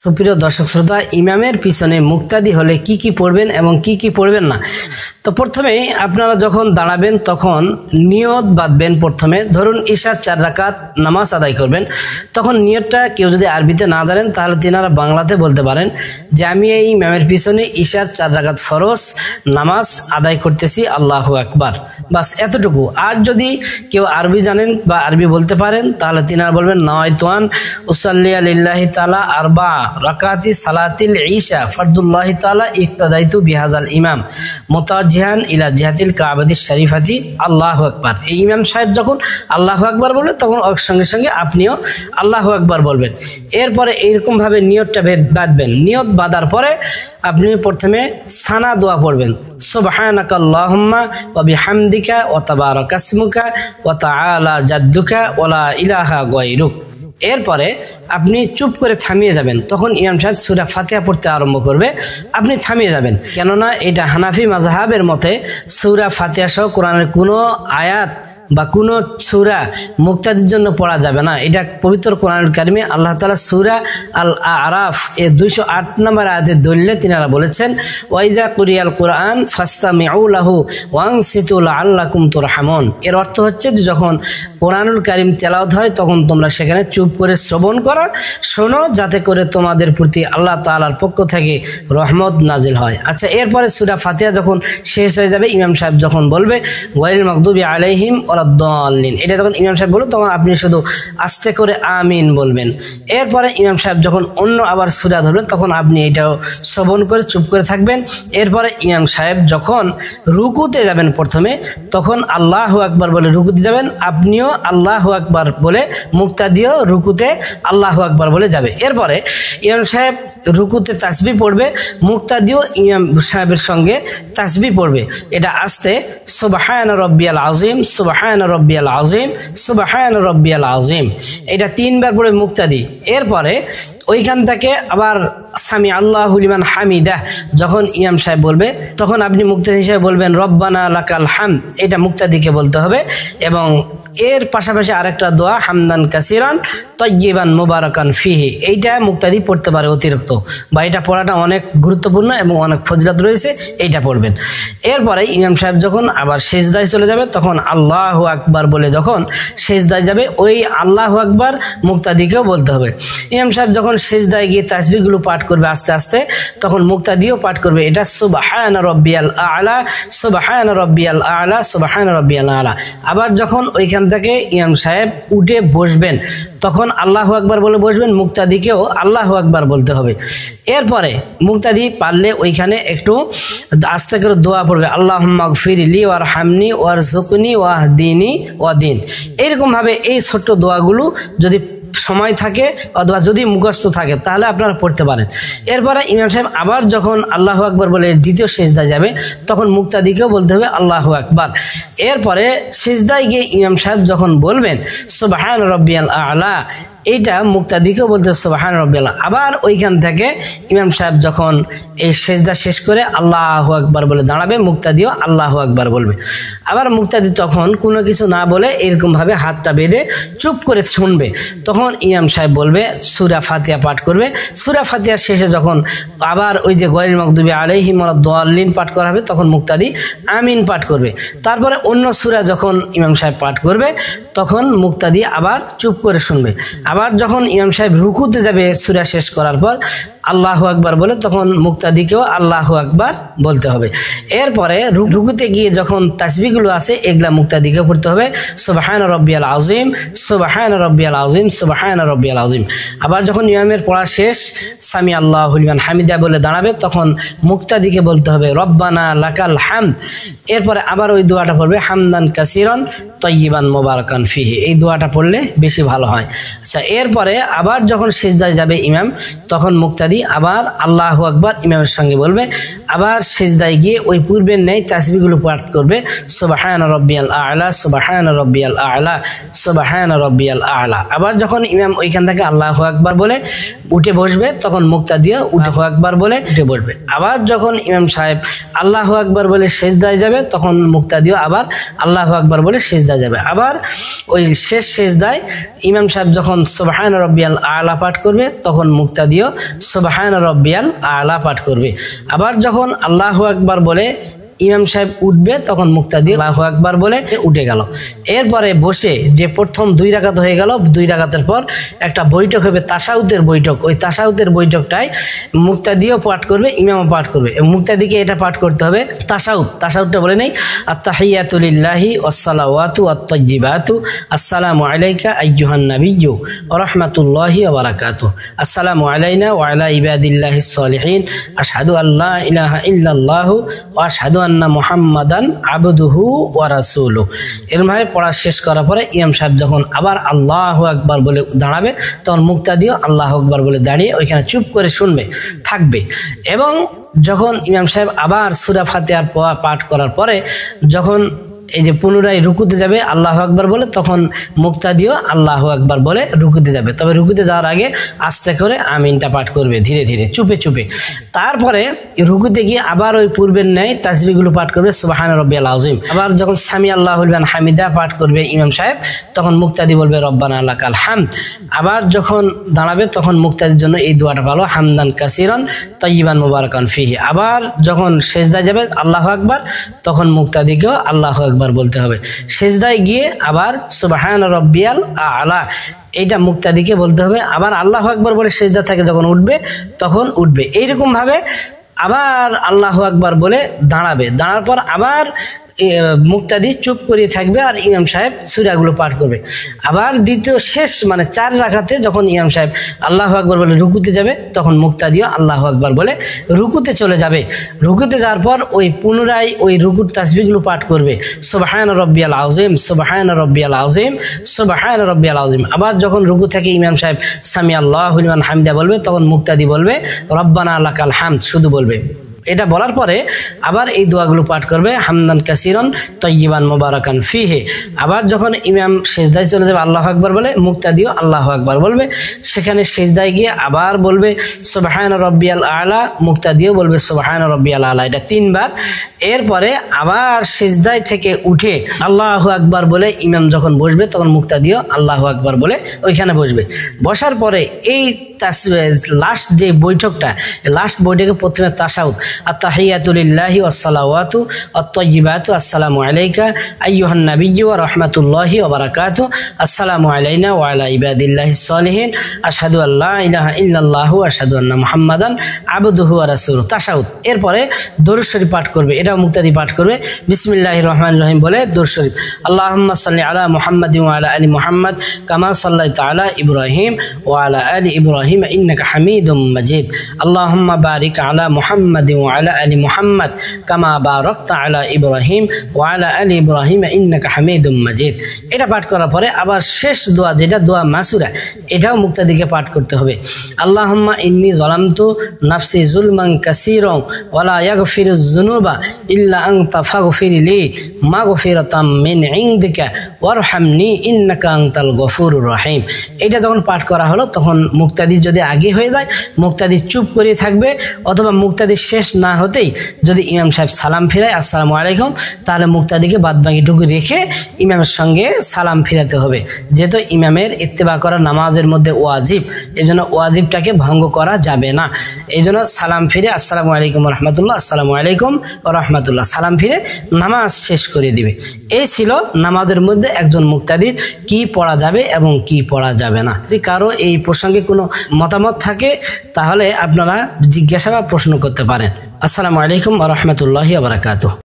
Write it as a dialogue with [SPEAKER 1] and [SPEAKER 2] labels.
[SPEAKER 1] সুপ্রিয় দর্শক শ্রোতা, ইমামের পিছনে মুক্তাদি হলে কি কি পড়বেন এবং কি কি পড়বেন না। তো প্রথমে আপনারা যখন দাঁড়াবেন তখন নিয়ত বাঁধবেন। প্রথমে ধরুন ইশার 4 রাকাত নামাজ আদায় করবেন, তখন নিয়তটা কেউ যদি আরবিতে না জানেন তাহলে তিনারা বাংলাতে বলতে পারেন যে আমি এই ইমামের পিছনে ইশার 4 রাকাত ফরজ নামাজ আদায় করতেছি, আল্লাহু আকবার। বাস এতটুকু। আর যদি কেউ আরবি জানেন বা আরবি বলতে পারেন তাহলে তিনারা বলবেন নাওয়াইতুয়ান উসাল্লি লিল্লাহি তাআলা আরবা রাকাতি সালাতিল ঈশা ফরদুল্লাহি তাআলা ইক্তাদাইতু বিহাজাল ইমাম মুতাওয়াজ্জিহান ইলা জিহাতিল কাবাতিশ শরীফাতি আল্লাহু আকবার। এই ইমাম সাহেব যখন আল্লাহু আকবার বলবে তখন ওর সঙ্গে সঙ্গে আপনিও আল্লাহু আকবার বলবেন। এরপরে এইরকম ভাবে নিয়তটা বাঁধবেন। নিয়ত বাঁধার পরে আপনি প্রথমে সানা দোয়া পড়বেন, সুবহানাকা আল্লাহুম্মা ওয়া বিহামদিকা ওয়া তাবারাকা ইসমুকা ওয়া তাআলা জাদ্দুকা ওয়া লা ইলাহা গায়রুক। এরপরে আপনি চুপ করে থামিয়ে যাবেন। তখন ইমাম সাহেব সূরা ফাতিহা পড়তে আরম্ভ করবে, আপনি থামিয়ে যাবেন। কেননা এটা হানাফি মাযহাবের মতে সূরা ফাতিহা সহ কোরআনের কোনো আয়াত বা কোনো সূরা মুক্তাদির জন্য পড়া যাবে না। এটা পবিত্র কোরআনুল কারিমে আল্লাহ তাআলা সূরা আল আরাফ এর 208 নম্বর আয়াতে দলিলে তিনারা বলেছেন ওয়াইজা কুরিয়াল কোরআন ফাসতামিউ লাহু ওয়ানসিতু লাআল্লাকুম তুরহামুন। এর অর্থ হচ্ছে যে যখন কোরআনুল কারিম তেলাওয়াত হয় তখন তোমরা সেখানে চুপ করে শ্রবণ করো, শোনো, যাতে করে তোমাদের প্রতি আল্লাহ তাআলার পক্ষ থেকে রহমত নাজিল হয়। আচ্ছা, এরপরে সূরা ফাতিহা যখন শেষ হয়ে যাবে ইমাম সাহেব যখন বলবে গায়রিল মাগদুবি আলাইহিম ওয়ালাদ-দাল্লিন, এটা যখন ইমাম সাহেব বলবে তখন আপনি শুধু আস্তে করে আমিন বলবেন। এরপরে ইমাম সাহেব যখন অন্য আবার সূরা ধরবেন তখন আপনি এটাও শ্রবণ করে চুপ করে থাকবেন। এরপরে ইমাম সাহেব যখন রুকুতে যাবেন প্রথমে তখন আল্লাহু আকবার বলে রুকুতে যাবেন, আপনিও আল্লাহু আকবার বলে মুক্তাদিও রুকুতে আল্লাহু আকবার বলে যাবে। এরপরে ইমাম সাহেব রুকুতে তাসবিহ পড়বে, মুক্তাদিও ইমাম সাহেবের সঙ্গে তাসবিহ পড়বে। এটা আস্তে সুবহানা রাব্বিয়াল আযীম সুবহানা রাব্বিয়াল আযীম সুবহানা রাব্বিয়াল আযীম, এটা 3 বার পড়ে মুক্তাদি। এরপরে ওইখান থেকে আবার সামি আল্লাহু লিমান হামিদাহ যখন ইমাম সাহেব বলবে তখন আপনি মুক্তাদি হিসেবে বলবেন রব্বানা লাকাল হামদ, এটা মুক্তাদিকে বলতে হবে। এবং এর পাশাপাশি আরেকটা দোয়া হামদান কাসিরান তাইয়িবান মুবারাকান ফিহি, এইটা মুক্তাদি পড়তে পারে অতিরিক্ত, বা এটা পড়াটা অনেক গুরুত্বপূর্ণ এবং অনেক ফজিলত রয়েছে, এইটা পড়বেন। এরপরে ইমাম সাহেব যখন আবার সিজদায় চলে যাবে তখন আল্লাহু আকবার বলে যখন সিজদায় যাবে ওই আল্লাহু আকবার মুক্তাদিকেও বলতে হবে। ইমাম সাহেব যখন সিজদায় গিয়ে তাসবিহগুলো পাঠ করবে আস্তে আস্তে তখন মুক্তাদিও পাঠ করবে, এটা সুবহানা রাব্বিয়াল আ'লা সুবহানা রাব্বিয়াল আ'লা সুবহানা রাব্বিয়াল আ'লা। আবার যখন ওইখান থেকে ইমাম সাহেব উঠে বসবেন তখন আল্লাহু আকবার বলে বসবেন, মুক্তাদিকেও আল্লাহু আকবার বলতে হবে। এরপরে মুক্তাদি পারলে ওইখানে একটু আস্তে করে দোয়া পড়বে, আল্লাহুম্মা গফিরলি ওয়ারহামনি ওয়ারযুকনি ওয়াহদিনি ওয়াদিন। এরকম ভাবে এই ছোট্ট দোয়াগুলো যদি সময় থাকে অথবা যদি মুখস্থ থাকে তাহলে আপনারা পড়তে পারেন। এরপরে ইমাম সাহেব আবার যখন আল্লাহু আকবার বলে দ্বিতীয় সিজদায় যাবে তখন মুক্তাদিকেও বলতে হবে আল্লাহু আকবার। এরপরে সিজদায় গিয়ে ইমাম সাহেব যখন বলবেন সুবহানা রাব্বিয়াল আ'লা, এইটা মুক্তাদিকেও বলতে সুবহান রাব্বিয়াল। আবার ওইখান থেকে ইমাম সাহেব যখন এই সিজদা শেষ করে আল্লাহু আকবার বলে দাঁড়াবে, মুক্তাদিও আল্লাহু আকবার বলবে। আবার মুক্তাদি তখন কোনো কিছু না বলে এরকম ভাবে হাতটা বেঁধে চুপ করে শুনবে। তখন ইমাম সাহেব বলবে সূরা ফাতিহা পাঠ করবে। সূরা ফাতিহার শেষে যখন আবার ওই যে গায়রিল মাগদুবি আলাইহিম ওয়ালাদ-দাল্লিন পাঠ করা হবে তখন মুক্তাদি আমিন পাঠ করবে। তারপরে অন্য সূরা যখন ইমাম সাহেব পাঠ করবে তখন মুক্তাদি আবার চুপ করে শুনবে। আবার যখন ইমাম সাহেব রুকুতে যাবে সূরা শেষ করার পর আল্লাহু আকবার বলে তখন মুক্তাদিকেও আল্লাহু আকবার বলতে হবে। এরপরে রুকুতে গিয়ে যখন তাসবিহগুলো আছে এগুলা মুক্তাদিকে পড়তে হবে, সুবহানা রাব্বিয়াল আযীম সুবহানা রাব্বিয়াল আযীম সুবহানা রাব্বিয়াল আযীম। আবার যখন ইমামের পড়া শেষ সামি আল্লাহু লিমান হামিদা বলে দাঁড়াবে তখন মুক্তাদিকে বলতে হবে রব্বানা লাকাল হামদ। এরপরে আবার ওই দোয়াটা পড়বে হামদান কাসিরান তাইয়িবান মুবারাকান ফিহি, এই দোয়াটা পড়লে বেশি ভালো হয়। আচ্ছা, এরপরে আবার যখন সিজদায় যাবে ইমাম তখন মুক্তাদি আবার আল্লাহু আকবার ইমামের সঙ্গে বলবে। আবার সিজদায় গিয়ে ওই পূর্বের ন্যায় তাসবিহগুলো পাঠ করবে, সুবহানা রাব্বিয়াল আ'লা সুবহানা রাব্বিয়াল আ'লা সুবহানা রাব্বিয়াল আ'লা। আবার যখন ইমাম ওইখান থেকে আল্লাহু আকবার বলে উঠে বসবে তখন মুক্তাদিও আল্লাহু আকবার বলে উঠে বসবে। আবার যখন ইমাম সাহেব আল্লাহু আকবার বলে সিজদায় যাবে তখন মুক্তাদিও আবার আল্লাহু আকবার বলে সিজদায় যাবে। আবার ওই শেষ সিজদায় ইমাম সাহেব যখন সুবহান রাব্বিয়াল আলা পাঠ করবে তখন মুক্তাদিও সুবহান রাব্বিয়াল আলা পাঠ করবে। আবার যখন আল্লাহু আকবার বলে ইমাম সাহেব উঠবে তখন মুক্তাদি আল্লাহু আকবার বলে উঠে গেল। এরপরে বসে যে প্রথম 2 রাকাত হয়ে গেল, 2 রাকাতের পর একটা বৈঠক হবে, তাশাহুদের বৈঠক। ওই তাশাহুদের বৈঠকটায় মুক্তাদিও পাঠ করবে, ইমামও পাঠ করবে। এবং মুক্তাদিকে এটা পাঠ করতে হবে তাশাহুদটা বলে নেই, আত-তাহিয়াতু লিল্লাহি ওয়াস-সালাওয়াতু ওয়াত-তাইয়্যিবাতু আসসালামু আলাইকা আইয়ুহান নাবিয়্যু ওয়া রাহমাতুল্লাহি ওয়া বারাকাতুহু আসসালামু আলাইনা ওয়া আলা ইবাদিল্লাহিস সলিহিন আশহাদু আল্লা ইলাহা ইল্লাল্লাহু ওয়া আশহাদু আন্না মুহাম্মাদান আবদুহু ওয়া রাসূলুহু। এরভাবে পড়া শেষ করার পরে ইমাম সাহেব যখন আবার আল্লাহু আকবার বলে দাঁড়াবে তখন মুক্তাদিও আল্লাহু আকবার বলে দাঁড়িয়ে ওইখানে চুপ করে শুনবে থাকবে। এবং যখন ইমাম সাহেব আবার সূরা ফাতিহার পাঠ করার পরে যখন এই যে পুনরায় রুকুতে যাবে আল্লাহু আকবার বলে তখন মুক্তাদিও আল্লাহু আকবার বলে রুকুতে যাবে। তবে রুকুতে যাওয়ার আগে আস্তে করে আমিনটা পাঠ করবে ধীরে ধীরে চুপে চুপে। তারপরে রুকুতে গিয়ে আবার ওই পূর্বের ন্যায় তাসবিহগুলো পাঠ করবে সুবহান রাব্বিয়াল আযীম। আবার যখন সামি আল্লাহু লিমান হামিদা পাঠ করবে ইমাম সাহেব তখন মুক্তাদি বলবে রব্বানা লাকাল হামদ। আবার যখন দাঁড়াবে তখন মুক্তাদির জন্য এই দোয়াটা ভালো, হামদান কাসিরান তাইয়িবান মুবারাকান ফিহি। আবার যখন সিজদায় যাবে আল্লাহু আকবার তখন মুক্তাদিকেও আল্লাহু আকবার বলতে হবে। সিজদায় গিয়ে আবার সুবহান রাব্বিয়াল আলা এইটা মুক্তাদিকে বলতে হবে। আবার আল্লাহু আকবার বলে সিজদা থেকে যখন উঠবে তখন উঠবে। এইরকম ভাবে আবার আল্লাহু আকবার বলে দাঁড়াবে। দাঁড়ার পর আবার মুক্তাদি চুপ করে থাকবে আর ইমাম সাহেব সূরাগুলো পাঠ করবে। আবার দ্বিতীয় শেষ 4 রাকাতে যখন ইমাম সাহেব আল্লাহু আকবার বলে রুকুতে যাবে তখন মুক্তাদিও আল্লাহু আকবার বলে রুকুতে চলে যাবে। রুকুতে যাওয়ার পর ওই পুনরায় ওই রুকুর তাসবিহগুলো পাঠ করবে সুবহান রাব্বিয়াল আযীম সুবহান রাব্বিয়াল আযীম সুবহান রাব্বিয়াল আযীম। আবার যখন রুকু থেকে ইমাম সাহেব সামি আল্লাহু লিমান হামিদা বলবে তখন মুক্তাদি বলবে রব্বানা লাকাল হামদ শুধু বলবে। এটা বলার পরে আবার এই দোয়াগুলো পাঠ করবে হামদান কাসিরান তাইয়িবান মুবারাকান ফিহি। আবার যখন ইমাম সিজদায় চলে যাবে আল্লাহু আকবার বলে মুক্তাদিও আল্লাহু আকবার বলবে। সেখানে সিজদায় গিয়ে আবার বলবে সুবহান রাব্বিয়াল আলা, মুক্তাদিও বলবে সুবহান রাব্বিয়াল আলা, এটা 3 বার। এরপরে আবার সিজদায় থেকে উঠে আল্লাহু আকবার বলে ইমাম যখন বসবে তখন মুক্তাদিও আল্লাহু আকবার বলে ওইখানে বসবে। বসার পরে এই লাস্ট যে বৈঠকটা, লাস্ট বৈঠকে প্রথমে তাশাহুদ, আত-তাহিয়াতু লিল্লাহি ওয়াস-সালাওয়াতু ওয়াত-তাইয়্যিবাতু আসসালামু আলাইকা আইয়ুহান নাবিয়্যু ওয়া রাহমাতুল্লাহি ওয়া বারাকাতুহু আসসালামু আলাইনা ওয়া আলা ইবাদিল্লাহিস সলিহিন আশহাদু আল্লা ইলাহা ইল্লাল্লাহু ওয়া আশহাদু আন্না মুহাম্মাদান আবদুহু ওয়া রাসূলুহু তাশাহুদ। এরপরে দরুদ শরীফ পাঠ করবে, এটাও মুক্তাদি পাঠ করবে বিসমিল্লাহির রহমানির রহিম বলে দরুদ শরীফ। আল্লাহুম্মা সাল্লি আলা মুহাম্মাদিন ওয়া আলা আলি মুহাম্মাদ কামা সাল্লাইতা আলা ইব্রাহিম ওয়া আলা আলি ইব্রাহিম ইন্নাকা হামিদুম মাজিদ। আল্লাহুম্মা বারিক আলা মুহাম্মাদিন ওয়া আলা আলি মুহাম্মাদ কামা বারাকতা আলা ইব্রাহিম ওয়া আলা আলি ইব্রাহিম ইন্নাকা হামিদুম মাজিদ। এটা পাঠ করার পরে আবার শেষ দোয়া যেটা দোয়া মাসুরা, এটাও মুক্তাদিকে পাঠ করতে হবে। আল্লাহুম্মা ইন্নী যালামতু নাফসি যুলমান কাসীরান ওয়া লা ইয়াগফিরুয যুনুবা ইল্লা আনতা ফাগফিরলি মাগফিরাতাম মিন ইনদিকা ওয়ারহামনি ইন্নাকা আনতাল গফুরুর রহিম। এটা যখন পাঠ করা হলো তখন মুক্তাদি যদি আগে হয়ে যায় মুক্তাদি চুপ করে থাকবে, অথবা মুক্তাদি শেষ না হতেই যদি ইমাম সাহেব সালাম ফিরায় আসসালামু আলাইকুম তাহলে মুক্তাদিকে বাদবাকিটুকু রেখে ইমামের সঙ্গে সালাম ফিরাতে হবে। যেহেতু ইমামের ইত্তেবা করা নামাজের মধ্যে ওয়াজিব, এজন্য ওয়াজিবটাকে ভঙ্গ করা যাবে না। এইজন্য সালাম ফিরে আসসালামু আলাইকুম রাহমাতুল্লাহ আসসালামু আলাইকুম রাহমাতুল্লাহ সালাম ফিরে নামাজ শেষ করে দিবে। এই ছিল নামাজের মধ্যে একজন মুক্তাদির কি পড়া যাবে এবং কি পড়া যাবে না। যদি কারো এই প্রসঙ্গে কোনো মতামত থাকে তাহলে আপনারা জিজ্ঞাসা বা প্রশ্ন করতে পারেন। আসসালামু আলাইকুম ওয়া রাহমাতুল্লাহি ওয়া বারাকাতুহু।